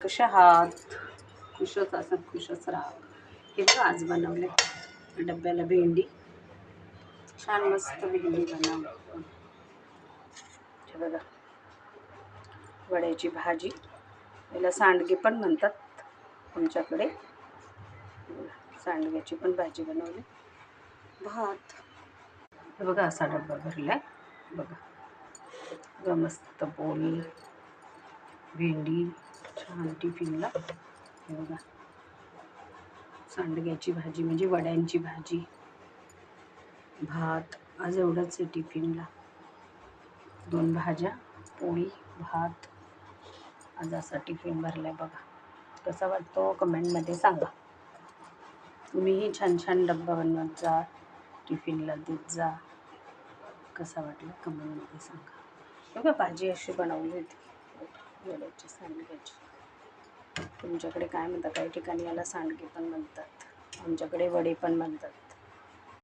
कशा आहात? खुशच असत, खुशच राहा. हे बघा आज बनवले डब्याला भेंडी. छान मस्त भेंडी बनवली. हे बघा वड्याची भाजी, याला सांडगे पण म्हणतात आमच्याकडे. सांडग्याची पण भाजी बनवली. भात. हे बघा असा डब्बा भरलाय. बघा मस्त पोळी, भेंडी छान टिफिनला. हे बघा सांडग्याची भाजी म्हणजे वड्यांची भाजी, भात. आज एवढंच आहे टिफिनला. 2 भाज्या, पोळी, भात. आज असा टिफिन भरलाय. बघा कसा वाटतो कमेंटमध्ये सांगा. तुम्हीही छान छान डब्बा बनवत जा, टिफिनला देत जा. कसा वाटला कमेंटमध्ये सांगा. बघा भाजी अशी बनवली होती वड्याची, सांडग्याची. तुमच्याकडे काय म्हणतात? काही ठिकाणी याला सांडगे पण म्हणतात, आमच्याकडे वडे पण म्हणतात.